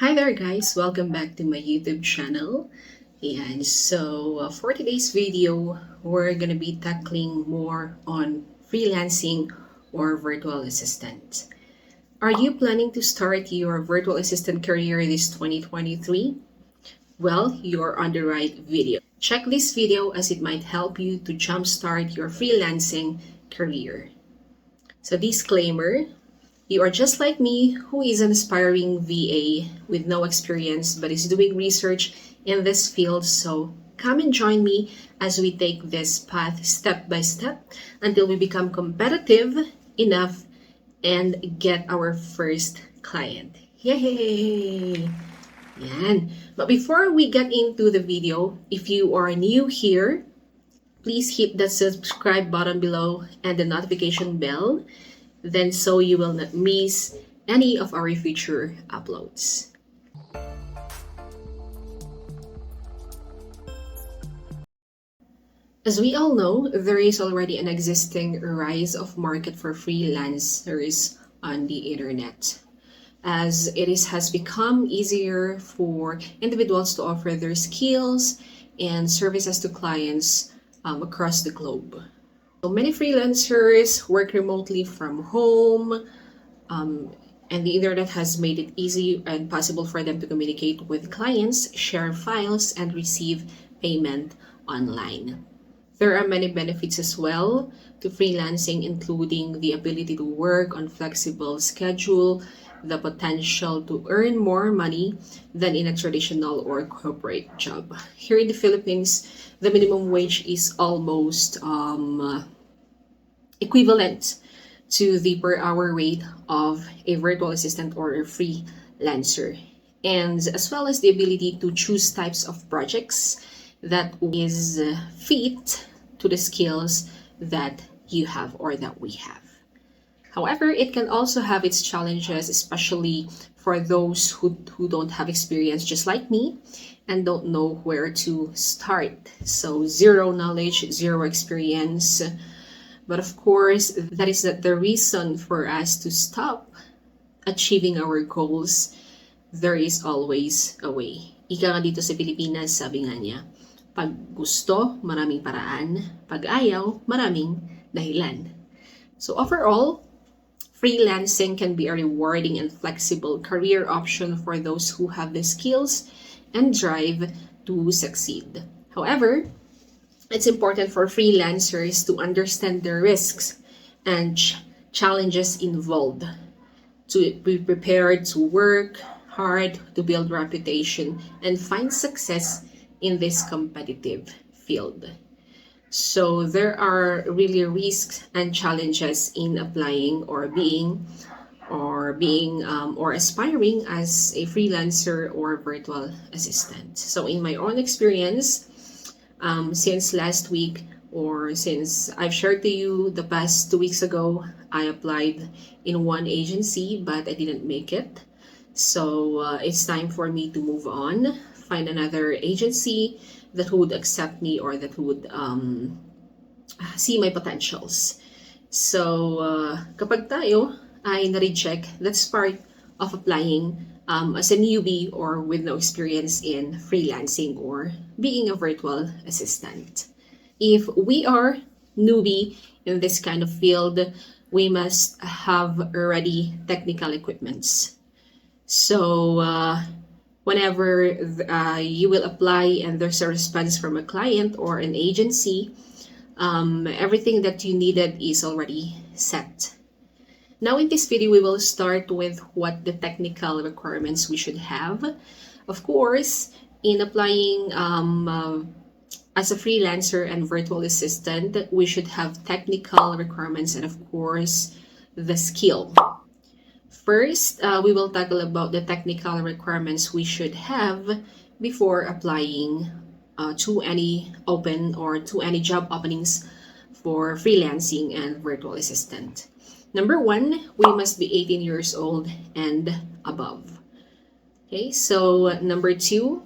Hi there guys, welcome back to my YouTube channel. And for today's video, we're gonna be tackling more on freelancing or virtual assistant. Are you planning to start your virtual assistant career this 2023? Well, you're on the right video. Check this video as it might help you to jumpstart your freelancing career. So disclaimer, you are just like me, who is an aspiring VA with no experience but is doing research in this field. So come and join me as we take this path step by step until we become competitive enough and get our first client. Yay! Yan. But before we get into the video, if you are new here, please hit the subscribe button below and the notification bell, then so you will not miss any of our future uploads. As we all know, there is already an existing rise of market for freelancers on the internet, as has become easier for individuals to offer their skills and services to clients across the globe. So many freelancers work remotely from home, and the internet has made it easy and possible for them to communicate with clients, share files, and receive payment online. There are many benefits as well to freelancing, including the ability to work on flexible schedule, the potential to earn more money than in a traditional or corporate job. Here in the Philippines, the minimum wage is almost equivalent to the per hour rate of a virtual assistant or a freelancer, and as well as the ability to choose types of projects that is fit to the skills that you have or that we have. However, it can also have its challenges, especially for those who don't have experience just like me and don't know where to start. So zero knowledge, zero experience. But of course, that is not the reason for us to stop achieving our goals. There is always a way. Ika nga dito sa Pilipinas, sabi nga niya, pag gusto, maraming paraan. Pag ayaw, maraming dahilan. So overall, freelancing can be a rewarding and flexible career option for those who have the skills and drive to succeed. However, it's important for freelancers to understand the risks and challenges involved, to be prepared to work hard to build reputation and find success in this competitive field. So there are really risks and challenges in applying or aspiring as a freelancer or virtual assistant. So in my own experience, since last week, or since I've shared to you the past 2 weeks ago, I applied in one agency but I didn't make it. So it's time for me to move on, find another agency that would accept me or that would see my potentials. So kapag tayo ay na-reject, that's part of applying as a newbie or with no experience in freelancing or being a virtual assistant. If we are newbie in this kind of field, we must have already technical equipments. So whenever you will apply and there's a response from a client or an agency, everything that you needed is already set. Now in this video, we will start with what the technical requirements we should have. Of course, in applying as a freelancer and virtual assistant, we should have technical requirements and of course, the skill. First, we will tackle about the technical requirements we should have before applying to any open or to any job openings for freelancing and virtual assistant. Number one, we must be 18 years old and above. Okay, so number two,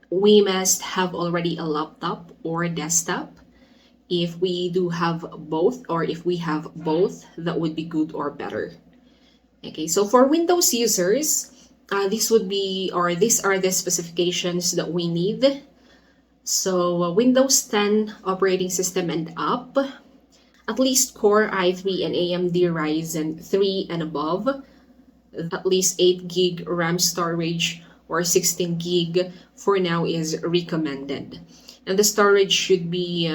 we must have already a laptop or desktop. If we do have both, or if we have both, that would be good or better. Okay, so for Windows users, these are the specifications that we need. So Windows 10 operating system and up, at least Core i3 and AMD Ryzen 3 and above, at least 8 gig RAM storage or 16 gig for now is recommended. And the storage should be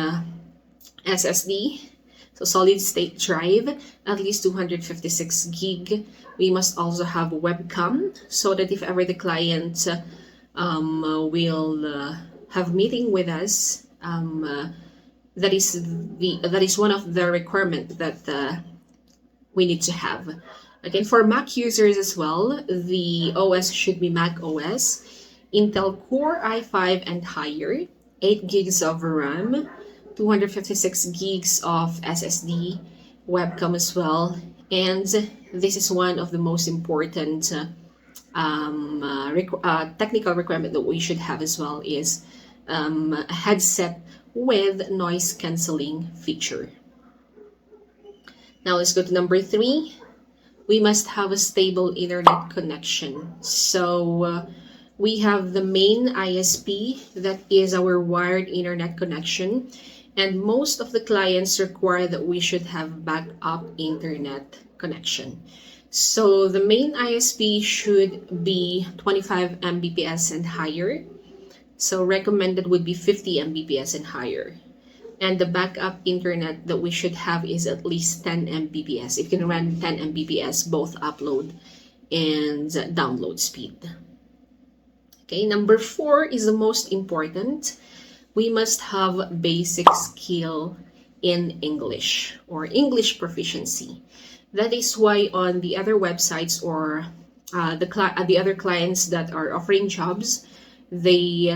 SSD, so solid state drive, at least 256 gig. We must also have a webcam so that if ever the client will have meeting with us, that is one of the requirements that we need to have. Again, for Mac users as well, the OS should be Mac OS, Intel Core i5 and higher, 8 gigs of RAM, 256 gigs of SSD, webcam as well, and this is one of the most important technical requirement that we should have as well is a headset with noise cancelling feature. Now let's go to number 3. We must have a stable internet connection. So we have the main ISP, that is our wired internet connection, and most of the clients require that we should have backup internet connection. So the main ISP should be 25 Mbps and higher. So recommended would be 50 Mbps and higher. And the backup internet that we should have is at least 10 Mbps. It can run 10 Mbps, both upload and download speed. Okay, number 4 is the most important. We must have basic skill in English or English proficiency. That is why on the other websites or the other clients that are offering jobs, they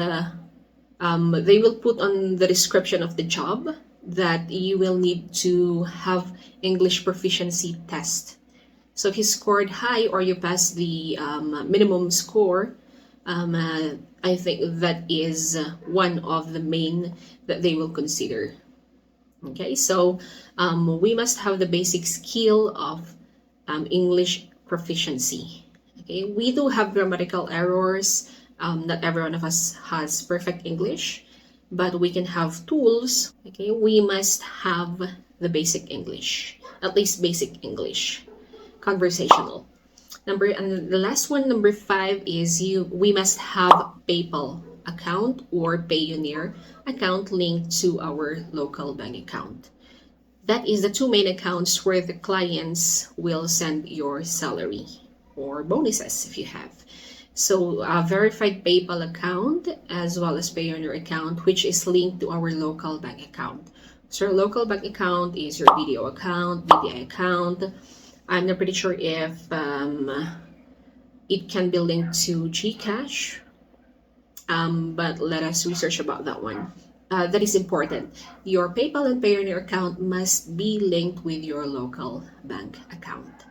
will put on the description of the job that you will need to have English proficiency test. So if you scored high or you passed the minimum score, I think that is one of the main that they will consider. Okay, so we must have the basic skill of English proficiency. Okay, we do have grammatical errors. Not every one of us has perfect English, but we can have tools. Okay, we must have the basic English, at least basic English, conversational. And the last one, number 5, is we must have PayPal account or Payoneer account linked to our local bank account. That is the 2 main accounts where the clients will send your salary or bonuses if you have. So a verified PayPal account as well as Payoneer account, which is linked to our local bank account. So your local bank account is your BDO account, BPI account. I'm not pretty sure if it can be linked to GCash, but let us research about that one. That is important. Your PayPal and Payoneer account must be linked with your local bank account.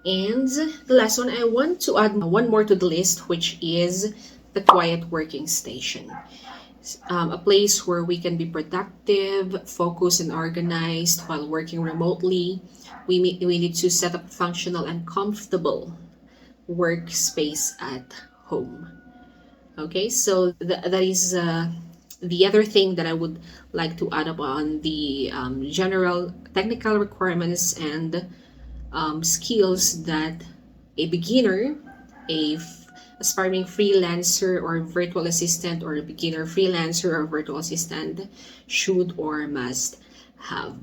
And the last one, I want to add one more to the list, which is the quiet working station. A place where we can be productive, focused, and organized while working remotely. We need to set up a functional and comfortable workspace at home. Okay, so that is the other thing that I would like to add up on the general technical requirements and skills that a beginner, aspiring freelancer or virtual assistant, or a beginner freelancer or virtual assistant should or must have.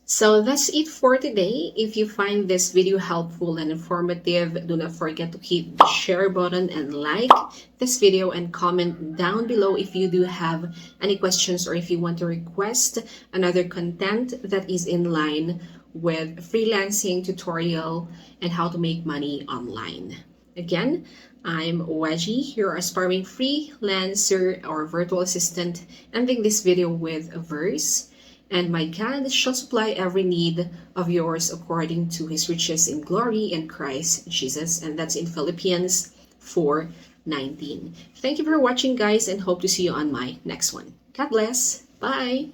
So that's it for today. If you find this video helpful and informative, do not forget to hit the share button and like this video, and comment down below if you do have any questions or if you want to request another content that is in line with freelancing tutorial and how to make money online. Again, I'm Waji, your aspiring freelancer or virtual assistant, ending this video with a verse. And my God shall supply every need of yours according to his riches in glory in Christ Jesus. And that's in Philippians 4:19. Thank you for watching, guys, and hope to see you on my next one. God bless. Bye.